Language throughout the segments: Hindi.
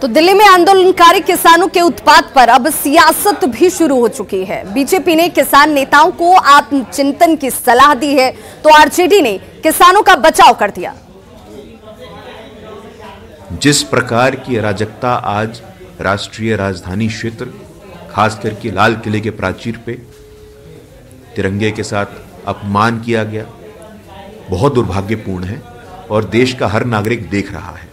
तो दिल्ली में आंदोलनकारी किसानों के उत्पात पर अब सियासत भी शुरू हो चुकी है। बीजेपी ने किसान नेताओं को आत्मचिंतन की सलाह दी है, तो आरजेडी ने किसानों का बचाव कर दिया। जिस प्रकार की अराजकता आज राष्ट्रीय राजधानी क्षेत्र, खास करके लाल किले के प्राचीर पे तिरंगे के साथ अपमान किया गया, बहुत दुर्भाग्यपूर्ण है और देश का हर नागरिक देख रहा है।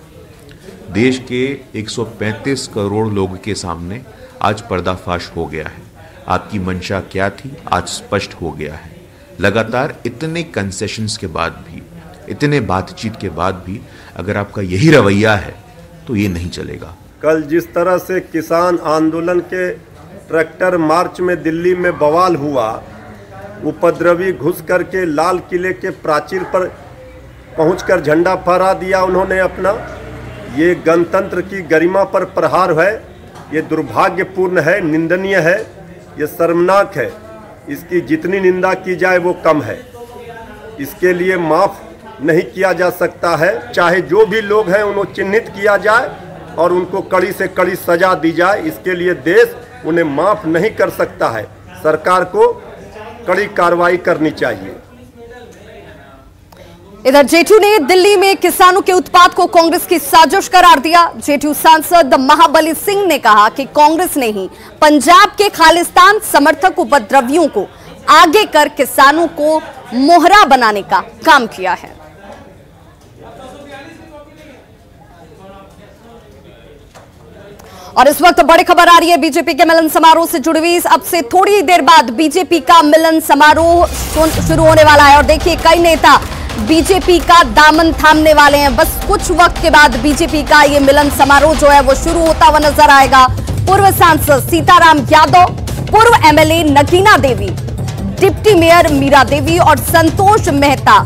देश के 135 करोड़ लोगों के सामने आज पर्दाफाश हो गया है। आपकी मंशा क्या थी आज स्पष्ट हो गया है। लगातार इतने कंसेशंस के बाद भी, इतने बातचीत के बाद भी अगर आपका यही रवैया है तो ये नहीं चलेगा। कल जिस तरह से किसान आंदोलन के ट्रैक्टर मार्च में दिल्ली में बवाल हुआ, उपद्रवी घुस करके लाल किले के प्राचीर पर पहुंचकर झंडा फहरा दिया उन्होंने अपना। ये गणतंत्र की गरिमा पर प्रहार है। ये दुर्भाग्यपूर्ण है, निंदनीय है, ये शर्मनाक है। इसकी जितनी निंदा की जाए वो कम है। इसके लिए माफ़ नहीं किया जा सकता है। चाहे जो भी लोग हैं उनको चिन्हित किया जाए और उनको कड़ी से कड़ी सजा दी जाए। इसके लिए देश उन्हें माफ़ नहीं कर सकता है। सरकार को कड़ी कार्रवाई करनी चाहिए। इधर जेटू ने दिल्ली में किसानों के उत्पात को कांग्रेस की साजिश करार दिया। जेटू सांसद महाबली सिंह ने कहा कि कांग्रेस ने ही पंजाब के खालिस्तान समर्थक उपद्रवियों को आगे कर किसानों को मोहरा बनाने का काम किया है। और इस वक्त बड़ी खबर आ रही है बीजेपी के मिलन समारोह से जुड़ी हुई। अब से थोड़ी देर बाद बीजेपी का मिलन समारोह शुरू होने वाला है और देखिए कई नेता बीजेपी का दामन थामने वाले हैं। बस कुछ वक्त के बाद बीजेपी का ये मिलन समारोह जो है वो शुरू होता हुआ नजर आएगा। पूर्व सांसद सीताराम यादव, पूर्व एमएलए नगीना देवी, डिप्टी मेयर मीरा देवी और संतोष मेहता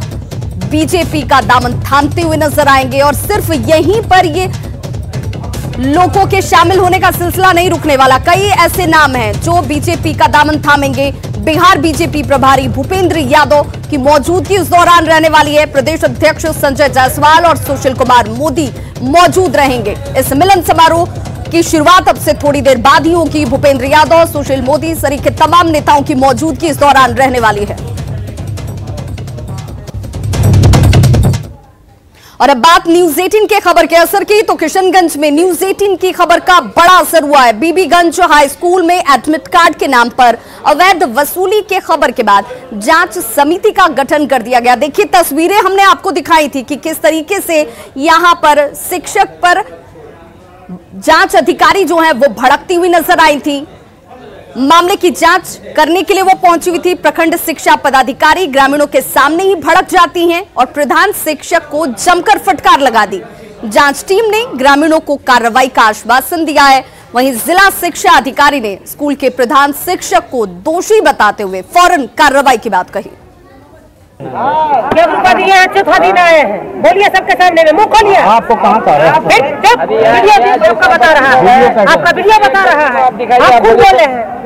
बीजेपी का दामन थामते हुए नजर आएंगे। और सिर्फ यहीं पर ये लोगों के शामिल होने का सिलसिला नहीं रुकने वाला। कई ऐसे नाम हैं जो बीजेपी का दामन थामेंगे। बिहार बीजेपी प्रभारी भूपेंद्र यादव की मौजूदगी इस दौरान रहने वाली है। प्रदेश अध्यक्ष संजय जायसवाल और सुशील कुमार मोदी मौजूद रहेंगे। इस मिलन समारोह की शुरुआत अब से थोड़ी देर बाद ही होगी। भूपेंद्र यादव, सुशील मोदी सहित तमाम नेताओं की मौजूदगी इस दौरान रहने वाली है। और अब बात न्यूज 18 के खबर के असर की, तो किशनगंज में न्यूज 18 की खबर का बड़ा असर हुआ है। बीबीगंज हाई स्कूल में एडमिट कार्ड के नाम पर अवैध वसूली के खबर के बाद जांच समिति का गठन कर दिया गया। देखिए तस्वीरें हमने आपको दिखाई थी कि किस तरीके से यहां पर शिक्षक पर जांच अधिकारी जो है वो भड़कती हुई नजर आई थी। मामले की जांच करने के लिए वो पहुंची हुई थी। प्रखंड शिक्षा पदाधिकारी ग्रामीणों के सामने ही भड़क जाती हैं और प्रधान शिक्षक को जमकर फटकार लगा दी। जांच टीम ने ग्रामीणों को कार्रवाई का आश्वासन दिया है। वहीं जिला शिक्षा अधिकारी ने स्कूल के प्रधान शिक्षक को दोषी बताते हुए फौरन कार्रवाई की बात कही। बोलिए सबके सामने में, मुंह खोलिए। आपको कहाँ का है? आपका बता रहा है, आपका वीडियो बता रहा है, आप खुद बोले हैं।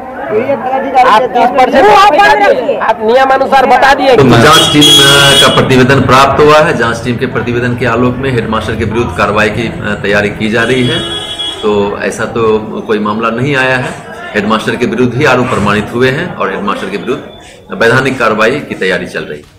आप नियमानुसार बता दिए। तो जांच टीम का प्रतिवेदन प्राप्त हुआ है। जांच टीम के प्रतिवेदन के आलोक में हेडमास्टर के विरुद्ध कार्रवाई की तैयारी की जा रही है। तो ऐसा तो कोई मामला नहीं आया है। हेडमास्टर के विरुद्ध ही आरोप प्रमाणित हुए हैं और हेडमास्टर के विरुद्ध वैधानिक कार्रवाई की तैयारी चल रही है।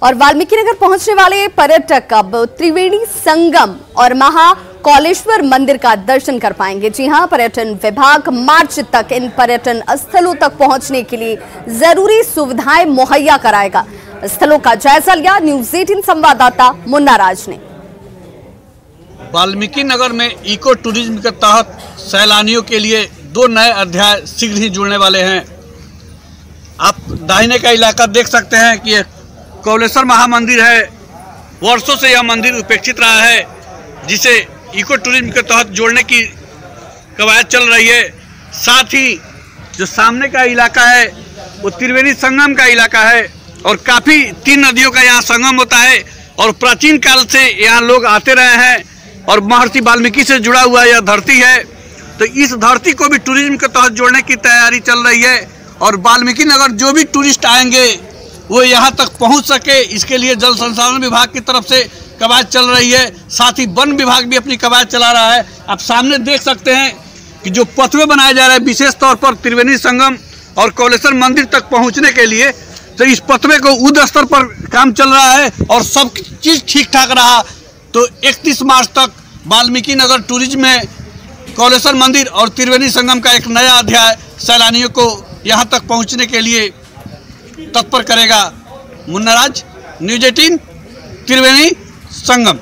और वाल्मीकि नगर पहुंचने वाले पर्यटक अब त्रिवेणी संगम और महाकालेश्वर मंदिर का दर्शन कर पाएंगे। जी हां, पर्यटन विभाग मार्च तक इन पर्यटन स्थलों तक पहुंचने के लिए जरूरी सुविधाएं मुहैया कराएगा। स्थलों का जायजा लिया न्यूज 18 संवाददाता मुन्ना राज ने। वाल्मीकि नगर में इको टूरिज्म के तहत सैलानियों के लिए 2 नए अध्याय शीघ्र ही जुड़ने वाले हैं। आप दाहिने का इलाका देख सकते हैं कि कौलेश्वर महामंदिर है। वर्षों से यह मंदिर उपेक्षित रहा है, जिसे इको टूरिज्म के तहत जोड़ने की कवायद चल रही है। साथ ही जो सामने का इलाका है वो त्रिवेणी संगम का इलाका है और काफ़ी 3 नदियों का यहाँ संगम होता है और प्राचीन काल से यहाँ लोग आते रहे हैं और महर्षि वाल्मीकि से जुड़ा हुआ यह धरती है। तो इस धरती को भी टूरिज्म के तहत जोड़ने की तैयारी चल रही है और वाल्मीकि नगर जो भी टूरिस्ट आएंगे वो यहाँ तक पहुँच सके, इसके लिए जल संसाधन विभाग की तरफ से कवायद चल रही है, साथ ही वन विभाग भी अपनी कवायद चला रहा है। आप सामने देख सकते हैं कि जो पथवे बनाए जा रहे हैं विशेष तौर पर त्रिवेणी संगम और कौलेश्वर मंदिर तक पहुंचने के लिए, तो इस पथवे को युद्ध स्तर पर काम चल रहा है और सब चीज़ ठीक ठाक रहा तो 31 मार्च तक वाल्मीकि नगर टूरिज्म में कौलेश्वर मंदिर और त्रिवेणी संगम का एक नया अध्याय सैलानियों को यहाँ तक पहुँचने के लिए तत्पर करेगा। मुन्ना राज, न्यूज़ 18, त्रिवेणी संगम।